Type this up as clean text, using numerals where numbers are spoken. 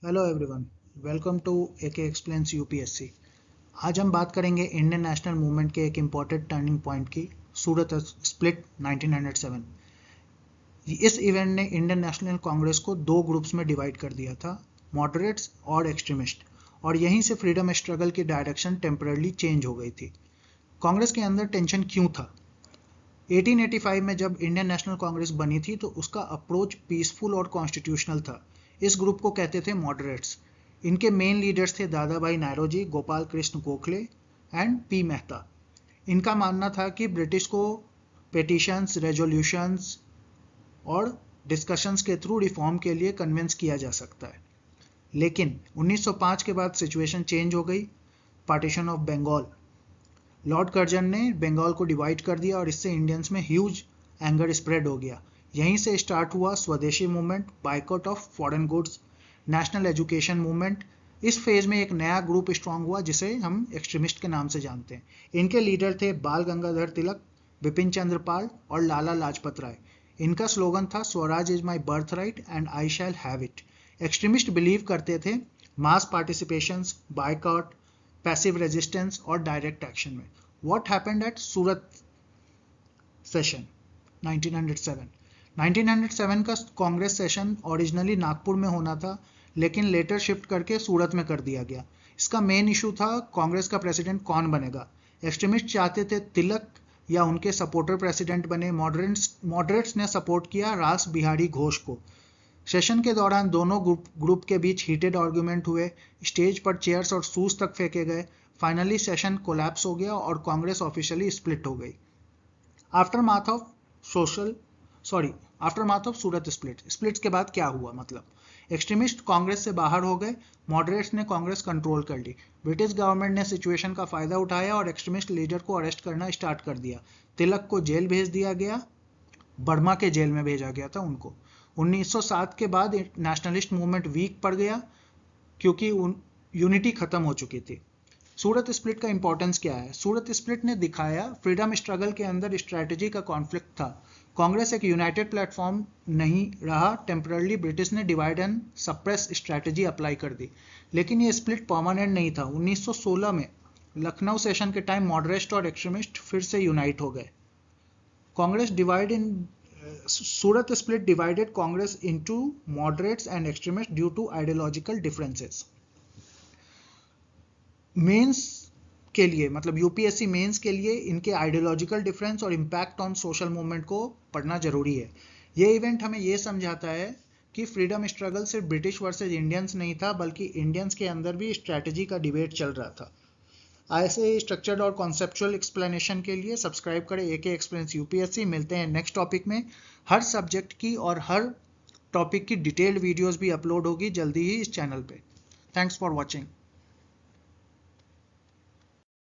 Hello everyone, welcome to AK explains UPSC. आज हम बात करेंगे इंडियन नेशनल मूवमेंट के एक इम्पॉर्टेंट टर्निंग पॉइंट की, सूरत स्प्लिट 1907। इस इवेंट ने इंडियन नेशनल कांग्रेस को दो ग्रुप्स में डिवाइड कर दिया था, मॉडरेट्स और एक्सट्रीमिस्ट, और यहीं से फ्रीडम स्ट्रगल की डायरेक्शन टेम्पररी चेंज हो गई थी। कांग्रेस के अंदर टेंशन क्यों था? 1885 में जब इंडियन नेशनल कांग्रेस बनी थी तो उसका अप्रोच पीसफुल और कॉन्स्टिट्यूशनल था। इस ग्रुप को कहते थे मॉडरेट्स। इनके मेन लीडर्स थे दादा भाई नायरोजी, गोपाल कृष्ण गोखले एंड पी मेहता। इनका मानना था कि ब्रिटिश को पेटिशंस, रेजोल्यूशंस और डिस्कशंस के थ्रू रिफॉर्म के लिए कन्विंस किया जा सकता है। लेकिन 1905 के बाद सिचुएशन चेंज हो गई। Partition of Bengal, Lord Curzon ने बंगाल को डिवाइड कर दिया और इससे इंडियंस में ह्यूज एंगर स्प्रेड हो गया। यहीं से स्टार्ट हुआ स्वदेशी movement, boycott of foreign goods, national education movement. इस फेज में एक नया ग्रुप स्ट्रांग हुआ जिसे हम एक्सट्रीमिस्ट के नाम से जानते हैं। इनके लीडर थे बाल गंगाधर तिलक, बिपिन चंद्र पाल और लाला लाजपत राय। इनका स्लोगन था Swaraj is my birth right and I shall have it. Extremist believe करते थे mass participation, boycott, passive resistance और डायरेक्ट एक्शन में। What happened at Surat session 1907? 1907 का कांग्रेस सेशन ओरिजिनली नागपुर में होना था, लेकिन लेटर शिफ्ट करके सूरत में कर दिया गया। इसका मेन इशू था कांग्रेस का प्रेसिडेंट कौन बनेगा। एक्सट्रीमिस्ट चाहते थे तिलक या उनके सपोर्टर प्रेसिडेंट बने। मॉडरेट्स ने सपोर्ट किया रास बिहारी घोष को। सेशन के दौरान दोनों ग्रुप के बीच हीटेड आर्गुमेंट हुए, स्टेज पर चेयर्स और शूज तक फेंके गए। फाइनली सेशन कोलैप्स हो गया और कांग्रेस ऑफिशियली स्प्लिट हो गई। आफ्टरमाथ ऑफ सूरत स्प्लिट्स के बाद क्या हुआ? मतलब एक्सट्रीमिस्ट कांग्रेस से बाहर हो गए, मॉडरेट्स ने कांग्रेस कंट्रोल कर ली। ब्रिटिश गवर्नमेंट ने सिचुएशन का फायदा उठाया और एक्सट्रीमिस्ट लीडर को अरेस्ट करना स्टार्ट कर दिया। तिलक को जेल भेज दिया गया, बर्मा के जेल में भेजा गया था उनको। 1907 के बाद नेशनलिस्ट मूवमेंट वीक पड़ गया क्योंकि यूनिटी खत्म हो चुकी थी। सूरत स्प्लिट का इंपॉर्टेंस क्या है? सूरत स्प्लिट ने दिखाया फ्रीडम स्ट्रगल के अंदर स्ट्रैटेजी का कॉन्फ्लिक्ट था। कांग्रेस एक यूनाइटेड प्लेटफॉर्म नहीं रहा। टेम्पररी ब्रिटिश ने divide and suppress strategy apply कर दी, लेकिन ये स्प्लिट परमानेंट नहीं था। 1916 में लखनऊ सेशन के टाइम मॉडरेट और एक्सट्रीमिस्ट फिर से यूनाइट हो गए। Congress divide in Surat split divided Congress into moderates and extremist due to ideological differences. Mains के लिए, मतलब यूपीएससी मेंस के लिए इनके आइडियोलॉजिकल डिफरेंस और इम्पैक्ट ऑन सोशल मूवमेंट को पढ़ना जरूरी है। ये इवेंट हमें ये समझाता है कि फ्रीडम स्ट्रगल सिर्फ ब्रिटिश वर्सेज इंडियंस नहीं था, बल्कि इंडियंस के अंदर भी स्ट्रैटेजी का डिबेट चल रहा था। ऐसे स्ट्रक्चर्ड और कॉन्सेप्चुअल एक्सप्लेनेशन के लिए सब्सक्राइब करें एके एक्सप्लेन्स यूपीएससी। मिलते हैं नेक्स्ट टॉपिक में। हर सब्जेक्ट की और हर टॉपिक की डिटेल्ड वीडियोस भी अपलोड होगी जल्दी ही इस चैनल पे। Thanks for watching.